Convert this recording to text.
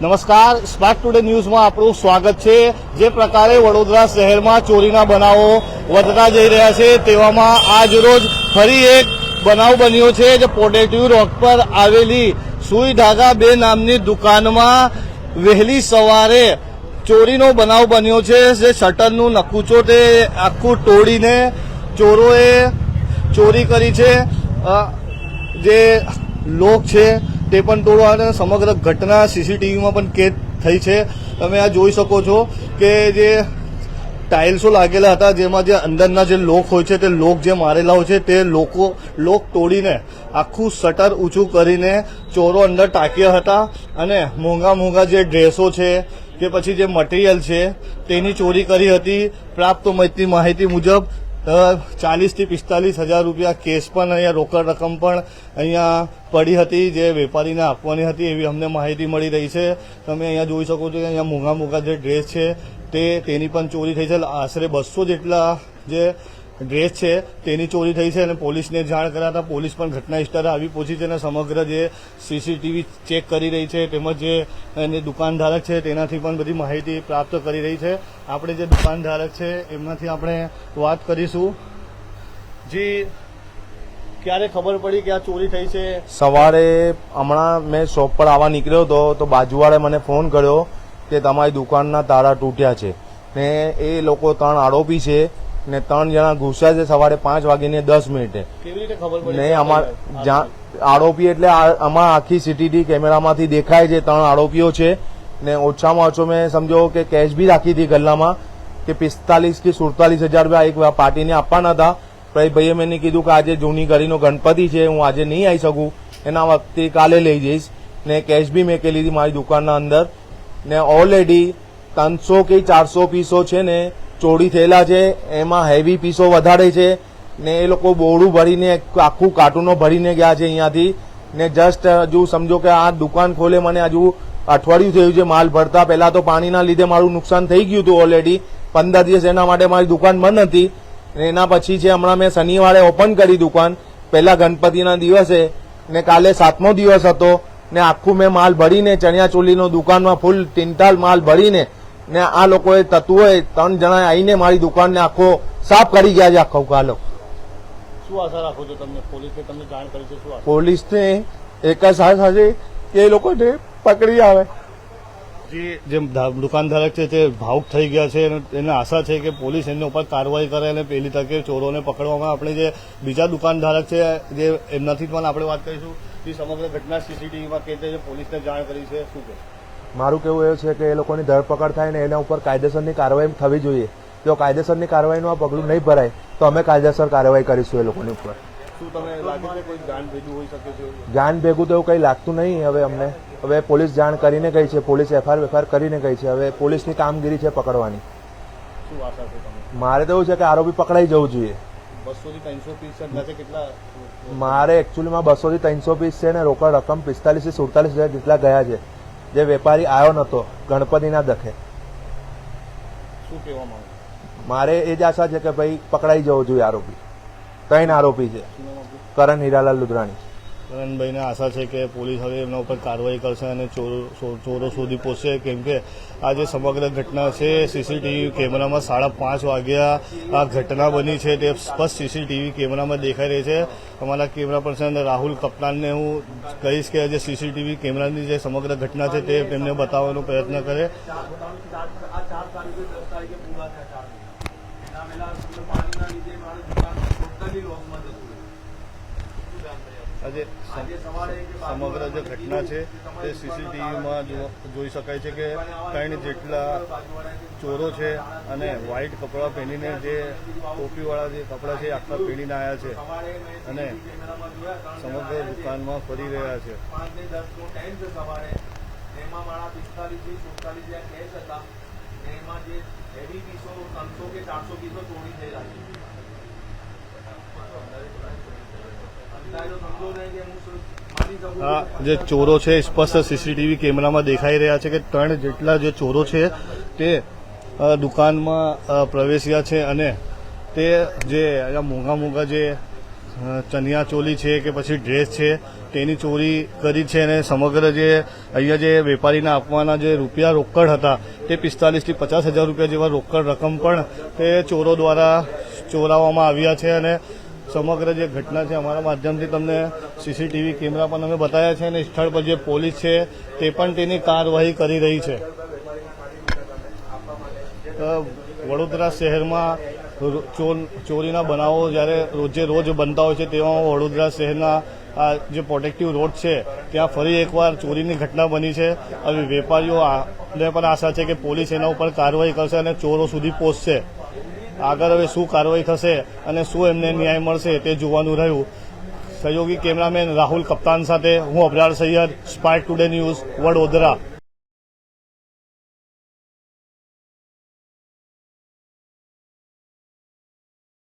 નમસ્કાર, spark today ન્યૂઝમાં આપણું સ્વાગત છે। જે પ્રકારે વડોદરા શહેરમાં ચોરીના બનાવો વધતા જઈ રહ્યા છે, તેવામાં આજ રોજ ફરી એક બનાવ બન્યો છે। જે પોટેટિવ રોડ પર આવેલી સુઈ ધાગા 2 નામની દુકાનમાં વહેલી સવારે ચોરીનો બનાવ બન્યો છે। જે શટરનું નકુચો તે આખું તોડીને ચોરોએ ચોરી કરી છે। જે લોક છે તે પણ તોડવા સમગ્ર ઘટના સીસીટીવીમાં પણ કેદ થઈ છે। તમે આ જોઈ શકો છો કે જે ટાઇલ્સો લાગેલા હતા, જેમાં જે અંદરના જે લોક હોય છે તે લોક જે મારેલા હોય છે તે લોક તોડીને આખું શટર ઊંચું કરીને ચોરો અંદર ટાંક્યા હતા અને મોંઘા જે ડ્રેસો છે કે પછી જે મટીરિયલ છે તેની ચોરી કરી હતી। પ્રાપ્ત માહિતી મુજબ 40 થી 45 હજાર રૂપિયા કેશ પણ અહીંયા રોકડ રકમ પણ અહીંયા પડી હતી, જે વેપારીને આપવાની હતી એવી અમને માહિતી મળી રહી છે। તમે અહીંયા જોઈ શકો છો કે અહીંયા મોંઘા જે ડ્રેસ છે તેની પણ ચોરી થઈ છે। આશરે 200 જેટલા જે ડ્રેસ છે તેની ચોરી થઈ છે અને પોલીસને જાણ કરાતા પોલીસ પણ ઘટના સ્થળે આવી પહોંચી છે અને સમગ્ર જે સીસીટીવી ચેક કરી રહી છે, તેમજ જે દુકાનધારક છે તેનાથી પણ બધી માહિતી પ્રાપ્ત કરી રહી છે। આપણે જે દુકાનધારક છે એમનાથી આપણે વાત કરીશું। જી, ક્યારે ખબર પડી કે આ ચોરી થઈ છે? સવારે હમણાં મેં શોપ પર આવવા નીકળ્યો હતો તો બાજુવાળે મને ફોન કર્યો કે તમારી દુકાનના તાળા તૂટ્યા છે ને એ લોકો 3 આરોપી છે ને 3 જણા ઘૂસ્યા છે સવારે 5:10 કેવી રીતે ખબર પડી? ને અમારા આરોપી એટલે આમાં આખી સીસીટીવી કેમેરામાંથી દેખાય છે 3 આરોપીઓ છે ને ઓછામાં ઓછો મેં સમજો કે કેશ બી રાખી હતી ગલ્લામાં કે 45 કે 47 હજાર રૂપિયા એક પાર્ટીને આપવાના હતા। ભાઈએ મેં કીધું કે આજે જૂની ગલીનો ગણપતિ છે, હું આજે નહીં આવી શકું, એના વખતે કાલે લઈ જઈશ ને કેશ બી મેં લીધી મારી દુકાનના અંદર ને ઓલરેડી 300 કે 400 પીસો છે ને ચોરી થયેલા છે। એમાં હેવી પીસો વધારે છે ને એ લોકો બોરું ભરીને આખું કાર્ટૂનો ભરીને ગયા છે અહીંયાથી ને જસ્ટ હજુ સમજો કે આ દુકાન ખોલે મને હજુ અઠવાડિયું થયું છે માલ ભરતા। પહેલા તો પાણીના લીધે મારું નુકસાન થઈ ગયું હતું ઓલરેડી 15 દિવસ, એના માટે મારી દુકાન બંધ હતી। એના પછી છે હમણાં મેં શનિવારે ઓપન કરી દુકાન, પહેલા ગણપતિના દિવસે ને કાલે 7મો દિવસ હતો ને આખું મેં માલ ભરીને ચણિયા ચોલીનો દુકાનમાં ફૂલ ટિંટાલ માલ ભરીને ને આ લોકોએ તત્વોએ 3 જણા આવીને મારી દુકાનને આખો સાફ કરી ગયા છે આખો કાલો। શું આશા રાખો છો તમને? પોલીસને તમને જાણ કરી છે? શું પોલીસને એક જ આશા છે કે એ લોકોને પકડી આવે। જે દુકાનધારક છે તે ભાવુક થઈ ગયા છે અને એને આશા છે કે પોલીસ એમની ઉપર કાર્યવાહી કરે અને પહેલી તકે ચોરોને પકડવામાં। આપણે જે બીજા દુકાનધારક છે જે એમનાથી પણ આપણે વાત કરીશું કે સમગ્ર ઘટના સીસીટીવીમાં કે છે, પોલીસને જાણ કરી છે, શું કહે? મારું કહેવું એવું છે કે એ લોકોની ધરપકડ થાય ને એના ઉપર કાયદેસરની કાર્યવાહી થવી જોઈએ। જો કાયદેસરની કાર્યવાહીનું આ પગલું નહીં ભરાય તો અમે કાયદેસર કાર્યવાહી કરીશું એ લોકોની ઉપર। શું તમે લાગે છે કોઈ જાન ભેગું હોઈ શકે છે? જાન ભેગું તો એવું કંઈ લાગતું નહીં હવે અમને। હવે પોલીસ જાણ કરીને ગઈ છે, પોલીસ એફઆઈઆર કરીને ગઈ છે, હવે પોલીસની કામગીરી છે પકડવાની। શું આશા છે તમને? મારે તો એવું છે કે આરોપી પકડાઈ જવું જોઈએ। 200 થી 300 પીસ છે, કેટલા? મારે એકચ્યુઅલીમાં 200 થી 300 પીસ છે ને રોકડ રકમ 45 થી 47 હજાર જેટલા ગયા છે, જે વેપારી આવ્યો નતો ગણપતિના દખે। શું કહેવા માંગુ? મારે એ જ આશા છે કે ભાઈ પકડાઈ જવો જોઈએ આરોપી। 3 આરોપી છે, કરણ હીરાલાલ લુધરાણી। કરણભાઈને આશા છે કે પોલીસ હવે એમના ઉપર કાર્યવાહી કરશે અને ચોરો શોધી પહોંચશે, કેમ કે આ જે સમગ્ર ઘટના છે સીસીટીવી કેમેરામાં 5:30 વાગ્યા આ ઘટના બની છે તે સ્પષ્ટ સીસીટીવી કેમેરામાં દેખાઈ રહી છે। અમારા કેમેરા પર્સન રાહુલ કપ્તાનને હું કહીશ કે જે સીસીટીવી કેમેરાની જે સમગ્ર ઘટના છે તે તેમને બતાવવાનો પ્રયત્ન કરે। આજે સમગ્ર જે ઘટના છે તે સીસીટીવીમાં જોઈ શકાય છે કે 3 જેટલા ચોરો છે અને વ્હાઇટ કપડાં પહેરીને જે ટોપીવાળા જે કપડાં છે આખા પહેરીને આવ્યા છે અને સમગ્ર દુકાનમાં ફરી રહ્યા છે। જે ચોરો છે સ્પષ્ટ સીસીટીવી કેમેરામાં દેખાઈ રહ્યા છે કે 3 જેટલા જે ચોરો છે તે દુકાનમાં પ્રવેશ્યા છે અને તે જે મોંઘા જે ચણિયા ચોલી છે કે પછી ડ્રેસ છે તેની ચોરી કરી છે અને સમગ્ર જે અહીંયા જે વેપારીને આપવાના જે રૂપિયા રોકડ હતા તે 45 થી 50 હજાર રૂપિયા જેવા રોકડ રકમ પણ તે ચોરો દ્વારા ચોરાવવામાં આવ્યા છે અને સમગ્ર જે ઘટના છે અમારા માધ્યમથી તમને સીસીટીવી કેમેરા પણ અમે બતાવ્યા છે અને સ્થળ પર જે પોલીસ છે તે પણ તેની કાર્યવાહી કરી રહી છે. વડોદરા શહેરમાં ચોરીના બનાવો જ્યારે રોજે રોજ બનતા હોય છે તેમાં વડોદરા શહેરના આ જે પ્રોટેક્ટિવ રોડ છે ત્યાં ફરી એકવાર ચોરીની ઘટના બની છે. હવે વેપારીઓને પણ આશા છે કે પોલીસ એના ઉપર કાર્યવાહી કરશે અને ચોરો સુધી પહોંચશે. આગળ હવે શું કાર્યવાહી થશે અને શું એમને ન્યાય મળશે તે જોવાનું રહ્યું. સહયોગી કેમેરામેન રાહુલ કપ્તાન સાથે હું Abrar Saiyed, Spark Today News, Vadodara.